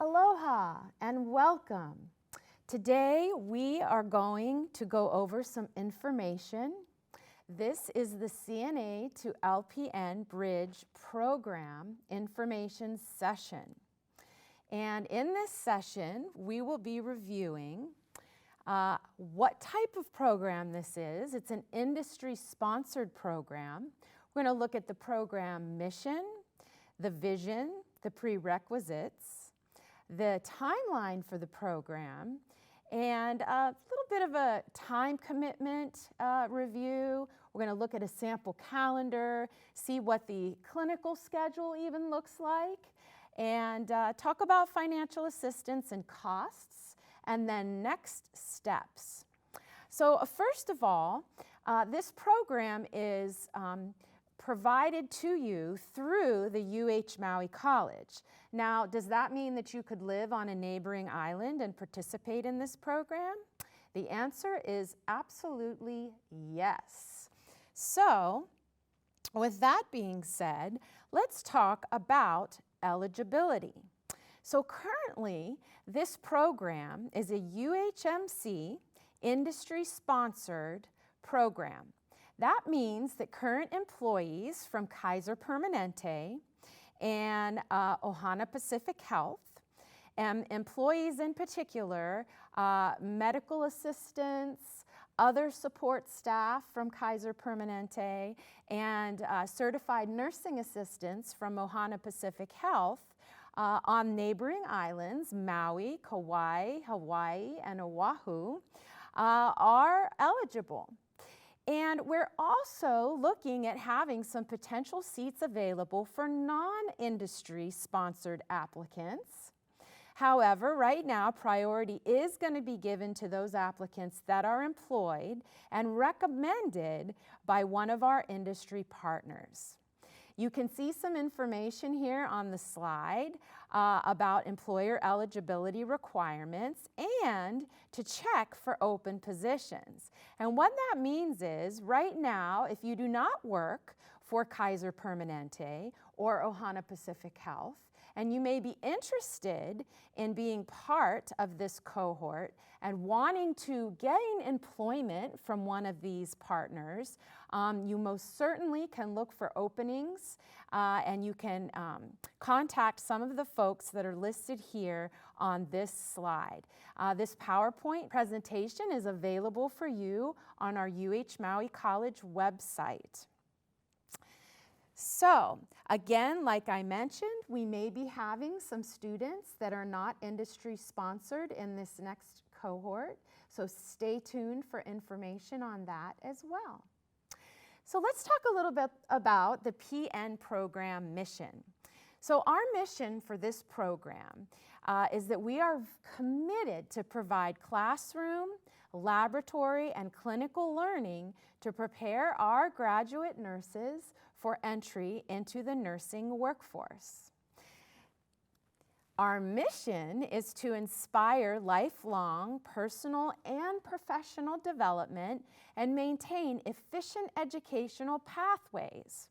Aloha and welcome. Today we are going to go over some information. This is the CNA to LPN Bridge Program Information Session. And in this session, we will be reviewing what type of program this is. It's an industry-sponsored program. We're going to look at the program mission, the vision, the prerequisites, the timeline for the program, and a little bit of a time commitment review. We're going to look at a sample calendar, see what the clinical schedule even looks like, and talk about financial assistance and costs, and then next steps. So first of all, this program is provided to you through the Maui College. Now, does that mean that you could live on a neighboring island and participate in this program? The answer is absolutely yes. So, with that being said, let's talk about eligibility. So currently, this program is a UHMC industry-sponsored program. That means that current employees from Kaiser Permanente and Ohana Pacific Health, and employees in particular, medical assistants, other support staff from Kaiser Permanente, and certified nursing assistants from Ohana Pacific Health on neighboring islands, Maui, Kauai, Hawaii, and Oahu, are eligible. And we're also looking at having some potential seats available for non-industry sponsored applicants. However, right now, priority is going to be given to those applicants that are employed and recommended by one of our industry partners. You can see some information here on the slide about employer eligibility requirements and to check for open positions. And what that means is, right now, if you do not work for Kaiser Permanente or Ohana Pacific Health, and you may be interested in being part of this cohort and wanting to gain employment from one of these partners, you most certainly can look for openings and you can contact some of the folks that are listed here on this slide. This PowerPoint presentation is available for you on our Maui College website. So, again, like I mentioned, we may be having some students that are not industry sponsored in this next cohort, so stay tuned for information on that as well. So let's talk a little bit about the PN program mission. So our mission for this program is that we are committed to provide classroom, laboratory, and clinical learning to prepare our graduate nurses for entry into the nursing workforce. Our mission is to inspire lifelong personal and professional development and maintain efficient educational pathways.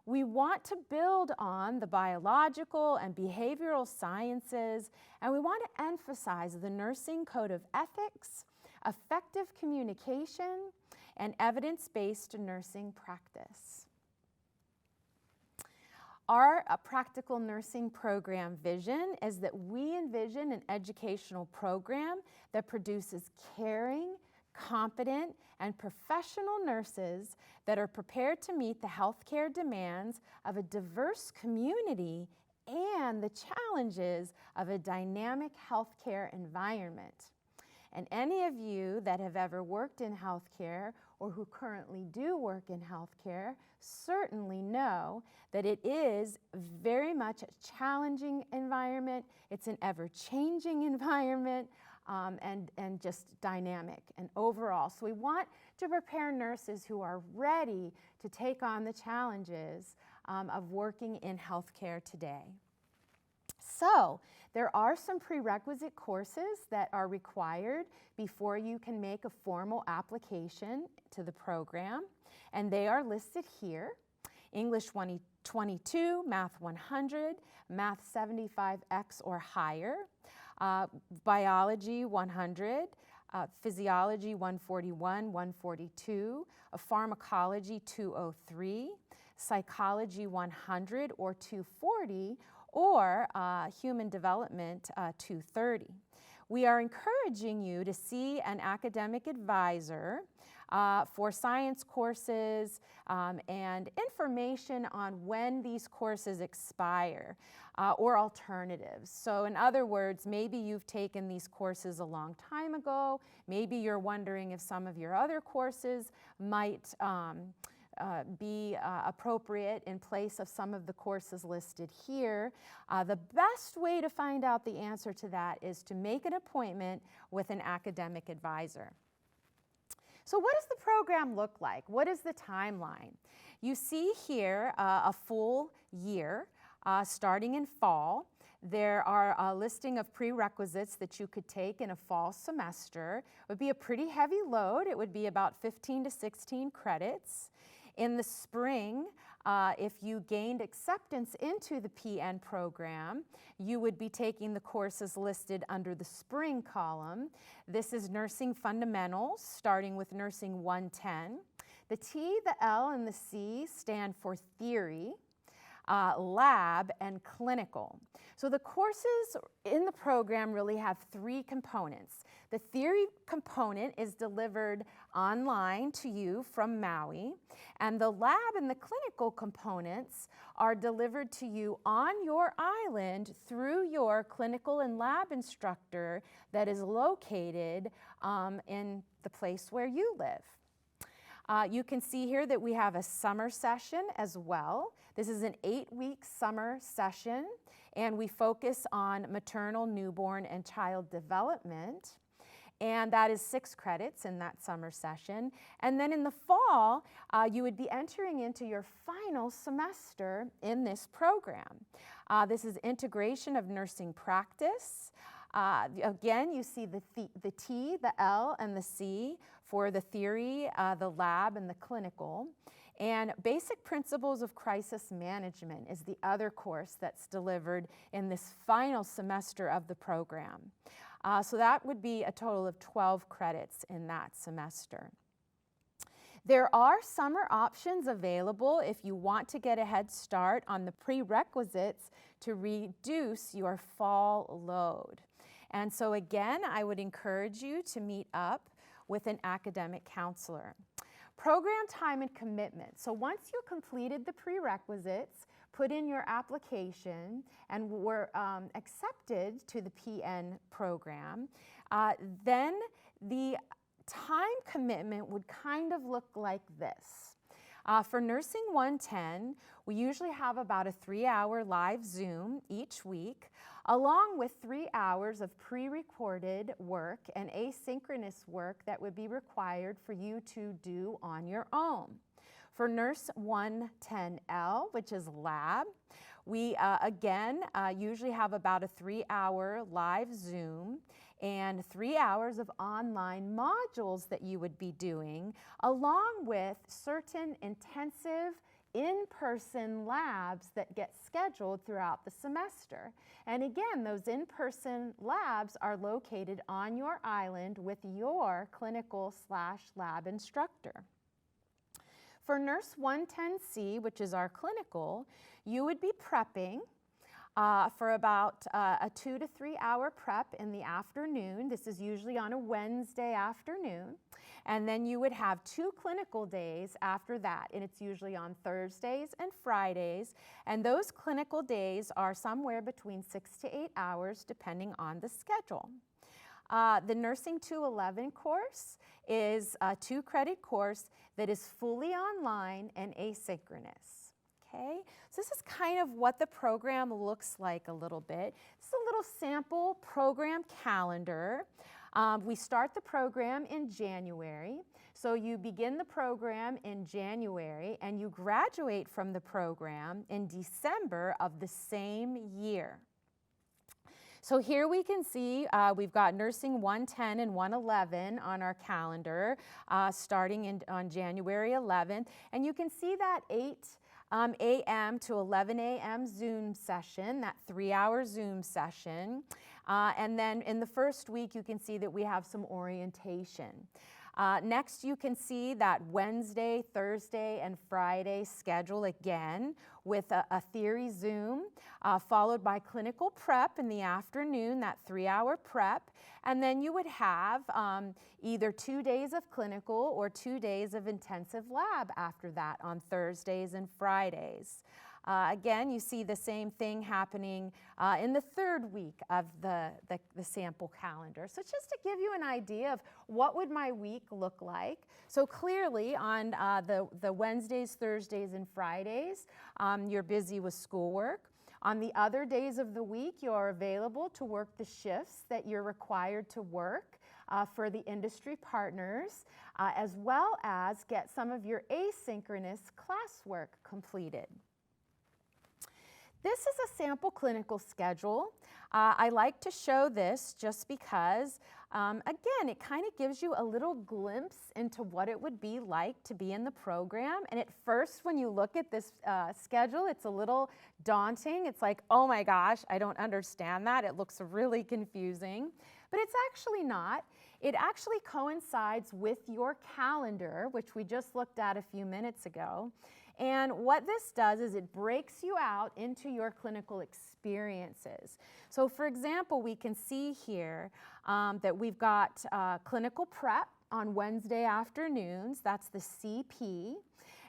We want to build on the biological and behavioral sciences, and we want to emphasize the nursing code of ethics, effective communication, and evidence-based nursing practice. Our practical nursing program vision is that we envision an educational program that produces caring, competent, and professional nurses that are prepared to meet the healthcare demands of a diverse community and the challenges of a dynamic healthcare environment. And any of you that have ever worked in healthcare or who currently do work in healthcare certainly know that it is very much a challenging environment. It's an ever-changing environment and just dynamic and overall. So we want to prepare nurses who are ready to take on the challenges of working in healthcare today. So there are some prerequisite courses that are required before you can make a formal application to the program, and they are listed here. English 22, Math 100, Math 75X or higher, Biology 100, Physiology 141, 142, Pharmacology 203, Psychology 100 or 240, or Human Development 230. We are encouraging you to see an academic advisor for science courses and information on when these courses expire or alternatives. So in other words, maybe you've taken these courses a long time ago. Maybe you're wondering if some of your other courses might be appropriate in place of some of the courses listed here. The best way to find out the answer to that is to make an appointment with an academic advisor. So what does the program look like? What is the timeline? You see here a full year starting in fall. There are a listing of prerequisites that you could take in a fall semester. It would be a pretty heavy load. It would be about 15 to 16 credits. In the spring, if you gained acceptance into the PN program, you would be taking the courses listed under the spring column. This is Nursing Fundamentals, starting with Nursing 110. The T, the L, and the C stand for Theory, Lab, and Clinical. So the courses in the program really have three components. The theory component is delivered online to you from Maui, and the lab and the clinical components are delivered to you on your island through your clinical and lab instructor that is located in the place where you live. You can see here that we have a summer session as well. This is an 8-week summer session, and we focus on maternal, newborn, and child development. And that is 6 credits in that summer session. And then in the fall, you would be entering into your final semester in this program. This is Integration of Nursing Practice. Again, you see the T, the L, and the C for the theory, the lab, and the clinical. And Basic Principles of Crisis Management is the other course that's delivered in this final semester of the program. So that would be a total of 12 credits in that semester. There are summer options available if you want to get a head start on the prerequisites to reduce your fall load. And so again, I would encourage you to meet up with an academic counselor. Program time and commitment. So once you completed the prerequisites, put in your application, and were accepted to the PN program, then the time commitment would kind of look like this. For Nursing 110, we usually have about a 3-hour live Zoom each week, along with 3 hours of pre-recorded work and asynchronous work that would be required for you to do on your own. For Nurse 110L, which is lab, we again usually have about a 3-hour live Zoom and 3 hours of online modules that you would be doing, along with certain intensive in-person labs that get scheduled throughout the semester. And again, those in-person labs are located on your island with your clinical/lab instructor. For Nurse 110C, which is our clinical, you would be prepping for about a 2 to 3 hour prep in the afternoon. This is usually on a Wednesday afternoon. And then you would have 2 clinical days after that, and it's usually on Thursdays and Fridays. And those clinical days are somewhere between 6 to 8 hours, depending on the schedule. The Nursing 211 course is a 2-credit course that is fully online and asynchronous. Okay, so this is kind of what the program looks like a little bit. This is a little sample program calendar. We start the program in January. So you begin the program in January and you graduate from the program in December of the same year. So here we can see we've got Nursing 110 and 111 on our calendar starting on January 11th. And you can see that 8 a.m. to 11 a.m. Zoom session, that 3-hour Zoom session. And then in the first week, you can see that we have some orientation. Next, you can see that Wednesday, Thursday, and Friday schedule again with a theory Zoom, followed by clinical prep in the afternoon, that 3-hour prep. And then you would have either 2 days of clinical or 2 days of intensive lab after that on Thursdays and Fridays. Again, you see the same thing happening in the third week of the sample calendar. So just to give you an idea of what would my week look like. So clearly on the Wednesdays, Thursdays, and Fridays, you're busy with schoolwork. On the other days of the week, you're available to work the shifts that you're required to work for the industry partners, as well as get some of your asynchronous classwork completed. This is a sample clinical schedule. I like to show this just because, again, it kind of gives you a little glimpse into what it would be like to be in the program. And at first, when you look at this schedule, it's a little daunting. It's like, oh my gosh, I don't understand that. It looks really confusing. But it's actually not. It actually coincides with your calendar, which we just looked at a few minutes ago. And what this does is it breaks you out into your clinical experiences. So for example, we can see here that we've got clinical prep on Wednesday afternoons, that's the CP.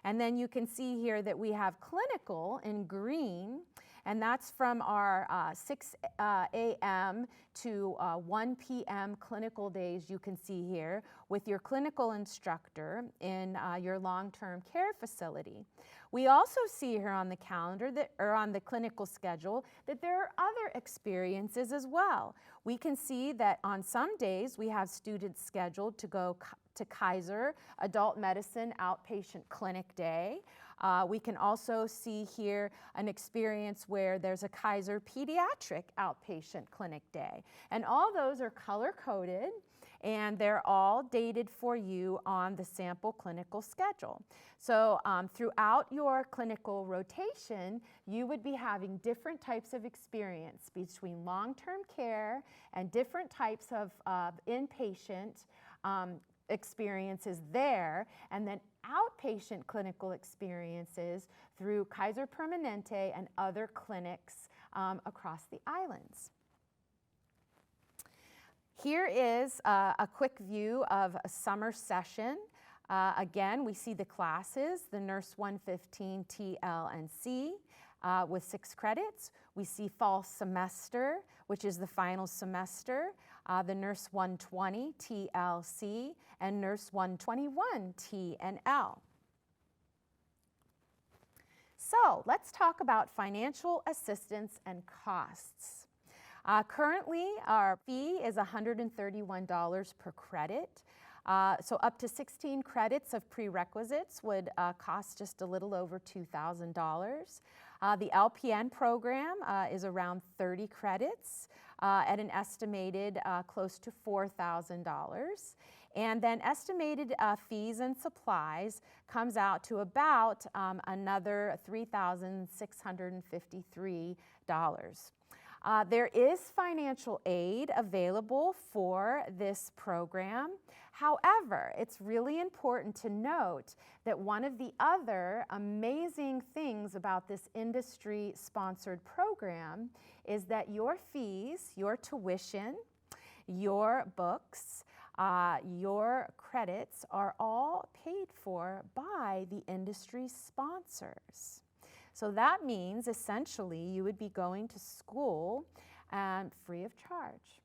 And then you can see here that we have clinical in green, and that's from our 6 a.m. to 1 p.m. clinical days you can see here with your clinical instructor in your long-term care facility. We also see here on the calendar, or on the clinical schedule, that there are other experiences as well. We can see that on some days we have students scheduled to go to Kaiser Adult Medicine Outpatient Clinic Day. We can also see here an experience where there's a Kaiser Pediatric Outpatient Clinic Day. And all those are color-coded, and they're all dated for you on the sample clinical schedule. So throughout your clinical rotation, you would be having different types of experience between long-term care and different types of inpatient experiences there, and then outpatient clinical experiences through Kaiser Permanente and other clinics across the islands. Here is a quick view of a summer session. Again, we see the classes, the Nurse 115 TL and C with 6 credits. We see fall semester, which is the final semester, the Nurse 120 TLC, and Nurse 121 T and L. So let's talk about financial assistance and costs. Currently, our fee is $131 per credit. So up to 16 credits of prerequisites would cost just a little over $2,000. The LPN program is around 30 credits at an estimated close to $4,000. And then estimated fees and supplies comes out to about another $3,653. There is financial aid available for this program. However, it's really important to note that one of the other amazing things about this industry-sponsored program is that your fees, your tuition, your books, your credits are all paid for by the industry sponsors. So that means essentially you would be going to school free of charge.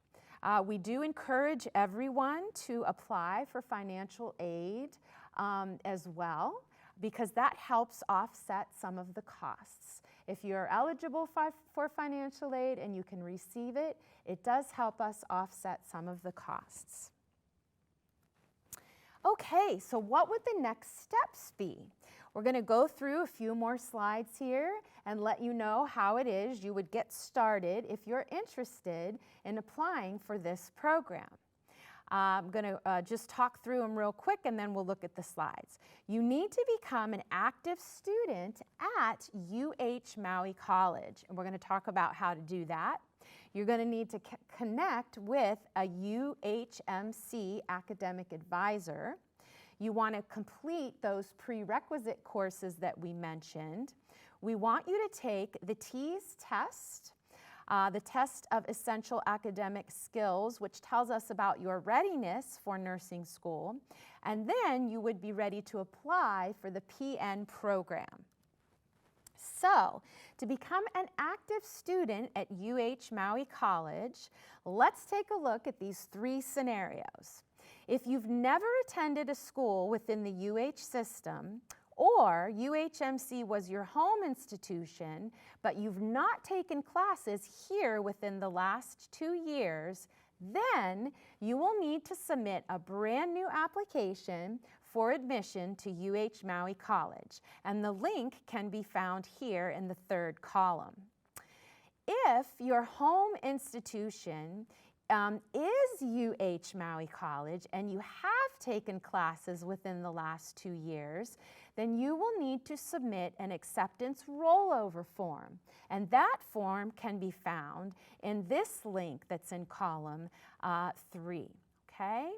We do encourage everyone to apply for financial aid as well, because that helps offset some of the costs. If you're eligible for financial aid and you can receive it, it does help us offset some of the costs. Okay, so what would the next steps be? We're going to go through a few more slides here and let you know how it is you would get started if you're interested in applying for this program. I'm going to just talk through them real quick and then we'll look at the slides. You need to become an active student at UH Maui College, and we're going to talk about how to do that. You're going to need to connect with a UHMC academic advisor. You want to complete those prerequisite courses that we mentioned. We want you to take the TEAS test, the test of essential academic skills, which tells us about your readiness for nursing school, and then you would be ready to apply for the PN program. So, to become an active student at UH Maui College, let's take a look at these 3 scenarios. If you've never attended a school within the UH system, or UHMC was your home institution, but you've not taken classes here within the last 2 years, then you will need to submit a brand new application for admission to UH Maui College, and the link can be found here in the 3rd column. If your home institution is UH Maui College and you have taken classes within the last 2 years, then you will need to submit an acceptance rollover form. And that form can be found in this link that's in column 3, okay?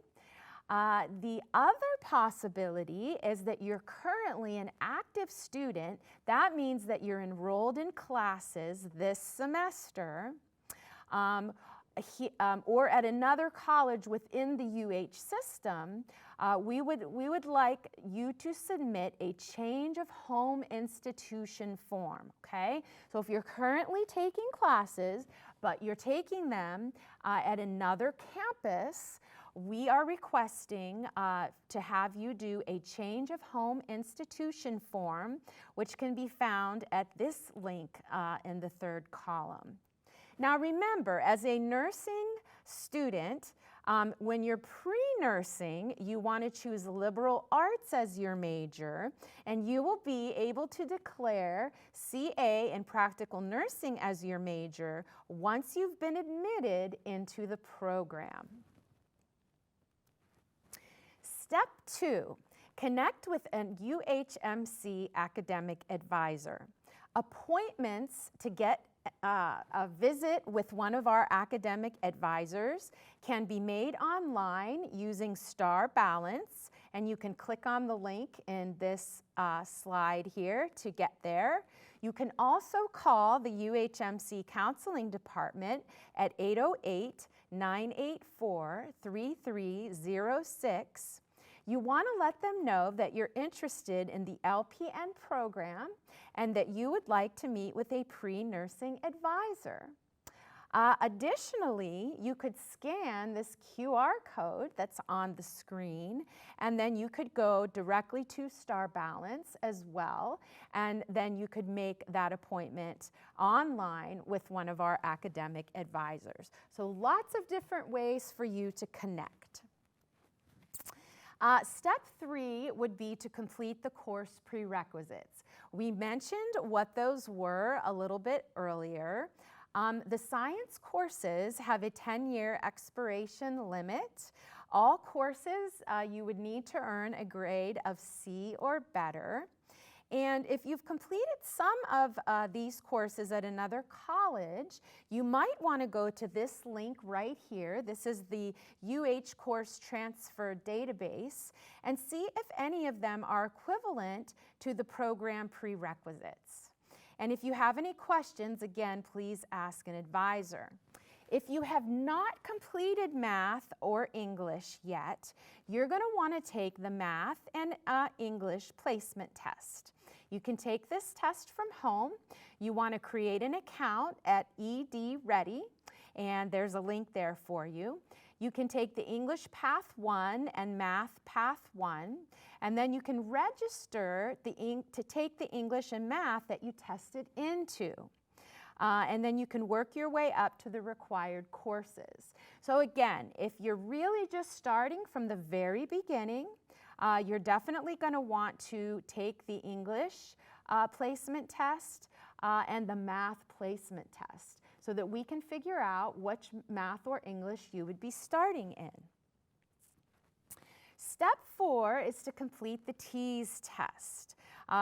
The other possibility is that you're currently an active student. That means that you're enrolled in classes this semester, or at another college within the UH system. We would like you to submit a change of home institution form, okay? So if you're currently taking classes, but you're taking them at another campus, we are requesting to have you do a change of home institution form, which can be found at this link in the 3rd column. Now remember, as a nursing student, when you're pre-nursing, you want to choose liberal arts as your major, and you will be able to declare CA and practical nursing as your major once you've been admitted into the program. Step 2, connect with a UHMC academic advisor. Appointments to get a visit with one of our academic advisors can be made online using Star Balance, and you can click on the link in this slide here to get there. You can also call the UHMC Counseling Department at 808-984-3306. You want to let them know that you're interested in the LPN program and that you would like to meet with a pre-nursing advisor. Additionally, you could scan this QR code that's on the screen, and then you could go directly to Star Balance as well, and then you could make that appointment online with one of our academic advisors. So lots of different ways for you to connect. Step 3 would be to complete the course prerequisites. We mentioned what those were a little bit earlier. The science courses have a 10-year expiration limit. All courses you would need to earn a grade of C or better. And if you've completed some of these courses at another college, you might want to go to this link right here. This is the UH Course Transfer Database, and see if any of them are equivalent to the program prerequisites. And if you have any questions, again, please ask an advisor. If you have not completed math or English yet, you're going to want to take the math and English placement test. You can take this test from home. You want to create an account at ED Ready, and there's a link there for you. You can take the English Path 1 and Math Path 1, and then you can register to take the English and Math that you tested into. And then you can work your way up to the required courses. So again, if you're really just starting from the very beginning, you're definitely going to want to take the English placement test and the math placement test so that we can figure out which math or English you would be starting in. Step 4 is to complete the TEAS test.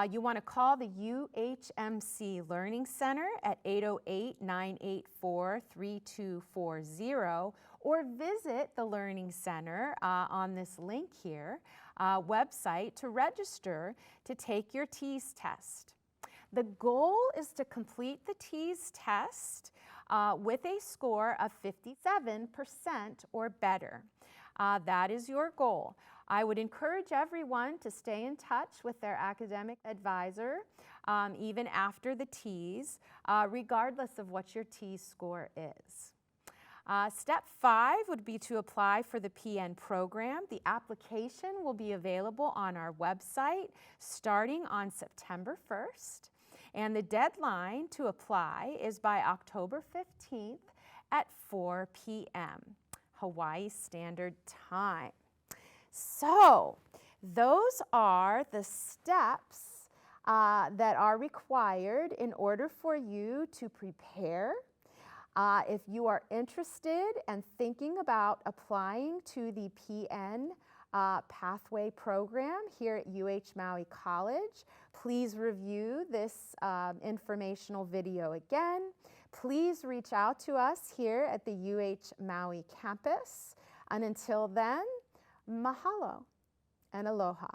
You want to call the UHMC Learning Center at 808-984-3240 or visit the Learning Center on this link here website to register to take your TEAS test. The goal is to complete the TEAS test with a score of 57% or better. That is your goal. I would encourage everyone to stay in touch with their academic advisor even after the TEAS, regardless of what your TEAS score is. Step 5 would be to apply for the PN program. The application will be available on our website starting on September 1st, and the deadline to apply is by October 15th at 4 p.m. Hawaii Standard Time. So those are the steps that are required in order for you to prepare. If you are interested and thinking about applying to the PN pathway program here at UH Maui College, please review this informational video again. Please reach out to us here at the UH Maui campus. And until then, mahalo and aloha.